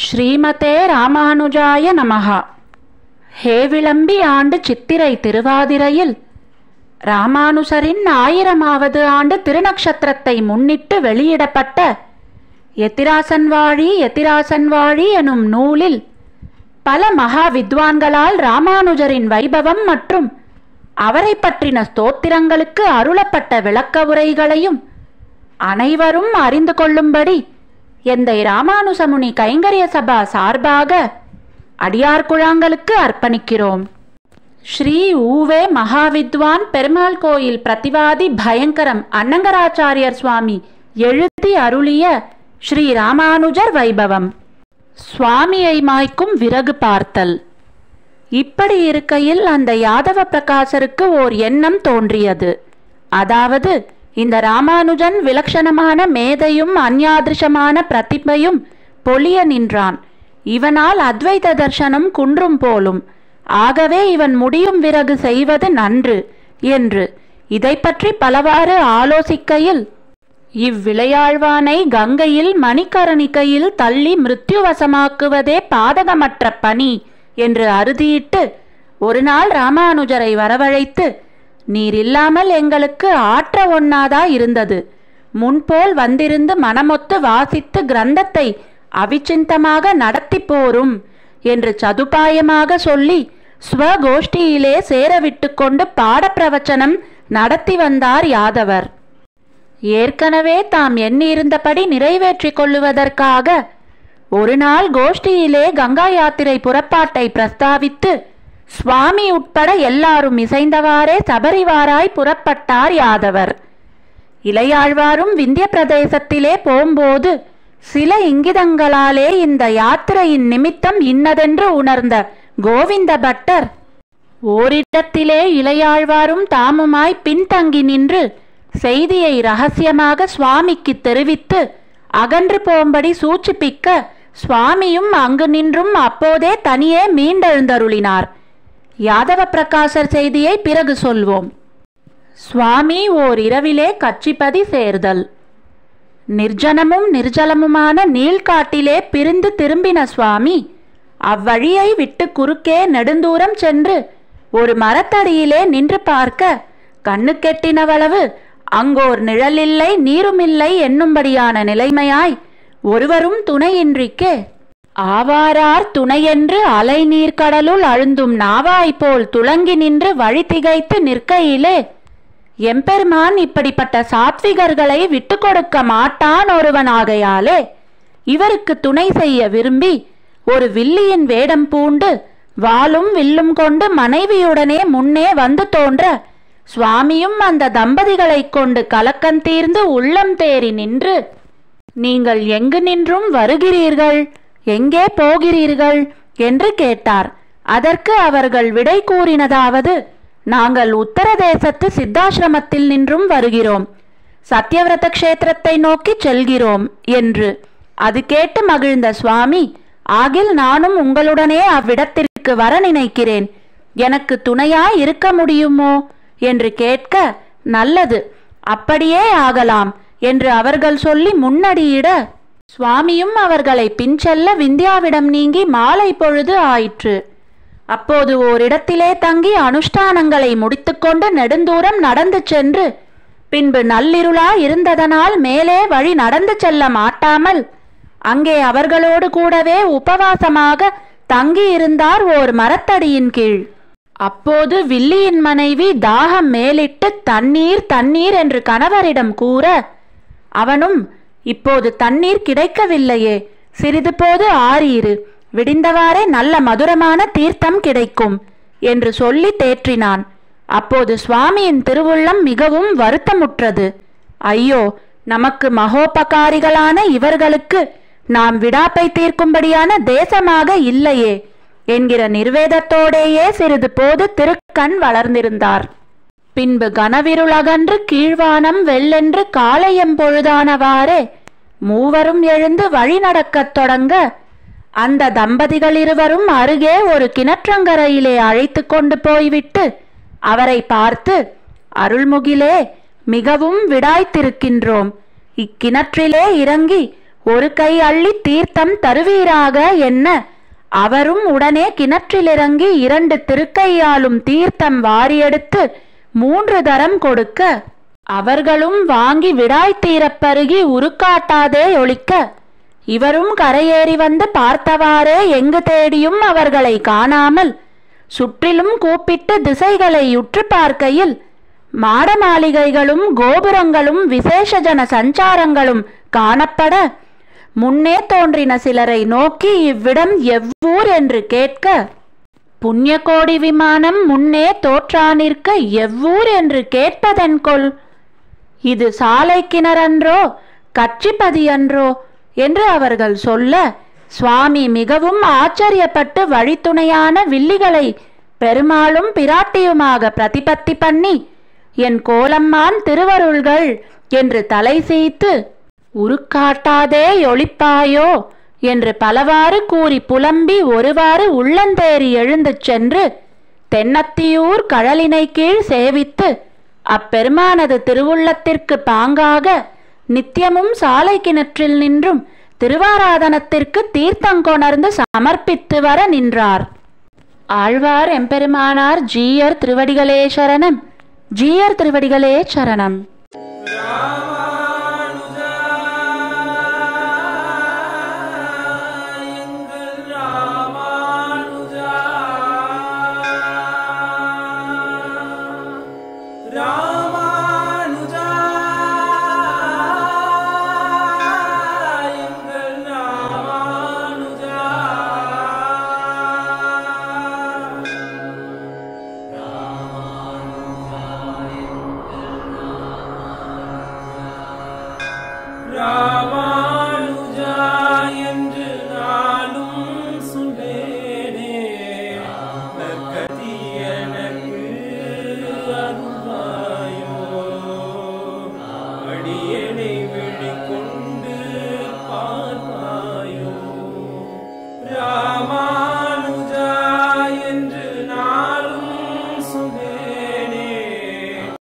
ஸ்ரீமதே ராமானுஜாய நமஹ. ஹேவிளம்பி ஆண்டு சித்திரை திருவாதிரையில் ராமானுசரின் 1000வது ஆண்டு திருநக்ஷத்திரத்தை முன்னிட்டு வெளியிடப்பட்ட யதிராசன்வாழி யதிராசன்வாழி எனும் நூலில் பல மகா வித்வான்களால் ராமானுஜரின் வைபவம் மற்றும் அவரை பற்றின ஸ்தோத்திரங்களுக்கு அருளப்பட்ட விளக்க உரைகளையும் அனைவரும் அறிந்து கொள்ளும்படி எந்தை ராமானுசமுனி கைங்கரிய சபா சார்பாக அடியார் குழாங்களுக்கு அர்ப்பணிக்கிறோம். ஸ்ரீ ஊவே மகாவித்வான் பெருமாள் கோயில் பிரதிவாதி பயங்கரம் அன்னங்கராச்சாரியர் சுவாமி எழுதி அருளிய ஸ்ரீ ராமானுஜர் வைபவம். சுவாமியை மாய்க்கும் விறகு பார்த்தல். இப்படி இருக்கையில் அந்த யாதவ பிரகாசருக்கு ஓர் எண்ணம் தோன்றியது. அதாவது, இந்த ராமானுஜன் விலட்சணமான மேதையும் அந்யாதிருஷமான பிரதிபையும் பொலிய நின்றான். இவனால் அத்வைத தர்சனம் குன்றும் போலும். ஆகவே இவன் முடியும் விறகு செய்வது நன்று என்று இதை பற்றி பலவாறு ஆலோசிக்கையில் இவ்விளையாழ்வானை கங்கையில் மணிக்கரணிக்கையில் தள்ளி மிருத்யுவசமாக்குவதே பாதகமற்ற பணி என்று அறுதியிட்டு ஒரு நாள் ராமானுஜரை வரவழைத்து, நீர் இல்லாமல் எங்களுக்கு ஆற்ற ஒண்ணாதா இருந்தது. முன்போல் வந்திருந்து மனமொத்து வாசித்து கிரந்தத்தை அவிச்சிந்தமாக நடத்தி போரும் என்று சதுபாயமாக சொல்லி ஸ்வகோஷ்டியிலே சேரவிட்டு கொண்டு பாடப்பிரவச்சனம் நடத்தி வந்தார் யாதவர். ஏற்கனவே தாம் எண்ணியிருந்தபடி நிறைவேற்றி கொள்ளுவதற்காக ஒரு நாள் கோஷ்டியிலே கங்கா யாத்திரை புறப்பாட்டை பிரஸ்தாவித்து சுவாமி உட்பட எல்லாரும் இசைந்தவாறே சபரிவாராய் புறப்பட்டார் யாதவர். இளையாழ்வாரும் விந்திய பிரதேசத்திலே போகும்போது சில இங்கிதங்களாலே இந்த யாத்திரையின் நிமித்தம் இன்னதென்று உணர்ந்த கோவிந்த பட்டர் ஓரிடத்திலே இளையாழ்வாரும் தாமுமாய் பின்தங்கி நின்று செய்தியை ரகசியமாக சுவாமிக்கு தெரிவித்து அகன்று போம்படி சூச்சிப்பிக்க சுவாமியும் அங்கு நின்றும் அப்போதே தனியே மீண்டெழுந்தருளினார். யாதவ பிரகாசர் செய்தியை பிறகு சொல்வோம். சுவாமி ஓர் இரவிலே கச்சிபதி சேர்தல். நிர்ஜனமும் நிர்ஜலமுமான நீள்காட்டிலே பிரிந்து திரும்பின சுவாமி அவ்வழியை விட்டு குறுக்கே நெடுந்தூரம் சென்று ஒரு மரத்தடியிலே நின்று பார்க்க கண்ணுக்கெட்டினவளவு அங்கோர் நிழலில்லை நீருமில்லை என்னும்படியான நிலைமையாய் ஒருவரும் துணையின்றிக்கே ஆவாரார் துணையென்று அலை நீர்க்கடலுள் அழுந்தும் நாவாய்போல் துளங்கி நின்று வழி திகைத்து நிற்கையிலே, எம்பெருமான் இப்படிப்பட்ட சாத்விகர்களை விட்டு கொடுக்க மாட்டான் ஒருவனாகையாலே இவருக்கு துணை செய்ய விரும்பி ஒரு வில்லியின் வேடம் பூண்டு வாளும் வில்லும் கொண்டு மனைவியுடனே முன்னே வந்து தோன்ற சுவாமியும் அந்த தம்பதிகளை கொண்டு கலக்கம் தீர்ந்து உள்ளம் தேறி நின்று, நீங்கள் எங்கு நின்றும் வருகிறீர்கள், எங்கே போகிறீர்கள் என்று கேட்டார். அதற்கு அவர்கள் விடை கூறினதாவது, நாங்கள் உத்தரதேசத்து சித்தாசிரமத்தில் நின்றும் வருகிறோம், சத்யவிரத கஷேத்திரத்தை நோக்கி செல்கிறோம் என்று. அது கேட்டு மகிழ்ந்த சுவாமி, ஆகில் நானும் உங்களுடனே அவ்விடத்திற்கு வர நினைக்கிறேன், எனக்கு துணையாய் இருக்க முடியுமோ என்று கேட்க, நல்லது, அப்படியே ஆகலாம் என்று அவர்கள் சொல்லி முன்னடியிட சுவாமியும் அவர்களை பின்செல்ல விந்தியாவிடம் நீங்கி மாலை பொழுது ஆயிற்று. அப்போது ஓரிடத்திலே தங்கி அனுஷ்டானங்களை முடித்துக்கொண்டு நெடுந்தூரம் நடந்து சென்று பின்பு நள்ளிருளா இருந்ததனால் மேலே வழி நடந்து செல்ல மாட்டாமல் அங்கே அவர்களோடு கூடவே உபவாசமாக தங்கியிருந்தார் ஓர் மரத்தடியின் கீழ். அப்போது வில்லியின் மனைவி தாகம் மேலிட்டு தண்ணீர் தண்ணீர் என்று கணவரிடம் கூற, அவனும் இப்போது தண்ணீர் கிடைக்கவில்லையே, சிறிது போது ஆறீரு, விடிந்தவாறே நல்ல மதுரமான தீர்த்தம் கிடைக்கும் என்று சொல்லி தேற்றினான். அப்போது சுவாமியின் திருவுள்ளம் மிகவும் வருத்தமுற்றது. ஐயோ, நமக்கு மகோபகாரிகளான இவர்களுக்கு நாம் விடாப்பை தீர்க்கும்படியான தேசமாக இல்லையே என்கிற நிர்வேதத்தோடேயே சிறிது போது திருக்கண் வளர்ந்திருந்தார். பின்பு கனவிருளகன்று கீழ்வானம் வெள்ளென்று காலையம் பொழுதானவாறே மூவரும் எழுந்து வழி நடக்கத் தொடங்க அந்த தம்பதிகள் இருவரும் அருகே ஒரு கிணற்றங்கரையிலே அழைத்து கொண்டு போய்விட்டு அவரை பார்த்து, அருள்முகிலே, மிகவும் விடாய்த்திருக்கின்றோம். இக்கிணற்றிலே இறங்கி ஒரு கை அள்ளி தீர்த்தம் தருவீராக என்ன? அவரும் உடனே கிணற்றிலிறங்கி 2 திருக்கையாலும் தீர்த்தம் வாரியெடுத்து 3 தரம் கொடுக்க, அவர்களும் வாங்கி விடாய்த்தீரப் பருகி உருக்காட்டாதே ஒழிக்க, இவரும் கரையேறி வந்து பார்த்தவாறே எங்கு தேடியும் அவர்களை காணாமல் சுற்றிலும் கூப்பிட்டு திசைகளை உற்று பார்க்கையில் மாட மாளிகைகளும் கோபுரங்களும் விசேஷஜன சஞ்சாரங்களும் காணப்பட, முன்னே தோன்றின சிலரை நோக்கி இவ்விடம் எவ்வூர் என்று கேட்க, புண்ணியகோடி விமானம் முன்னே தோற்றானிற்க எவ்வூர் என்று கேட்பதென்கொல்? இது சாலை கிணறன்றோ, கட்சிப்பதியன்றோ என்று அவர்கள் சொல்ல, சுவாமி மிகவும் ஆச்சரியப்பட்டு வழித்துணையான வில்லிகளை பெருமாளும் பிராட்டியுமாக பிரதிபத்தி பண்ணி, என் கோலம்மான் திருவருள்கள் என்று தலை சீத்து, உருக்காட்டாதே ஒளிப்பாயோ என்று பலவாறு கூறி புலம்பி ஒருவாறு உள்ளந்தேறி எழுந்து சென்று தென்னத்தியூர் கழலினை கீழ் சேவித்து அப்பெருமானது திருவுள்ளத்திற்கு பாங்காக நித்தியமும் சாலை கிணற்றில் நின்றும் திருவாராதனத்திற்கு தீர்த்தங்கொணர்ந்து சமர்ப்பித்து வர நின்றார். ஆழ்வார் எம்பெருமானார் ஜீயர் திருவடிகளே சரணம். ஜீயர் திருவடிகளே சரணம்.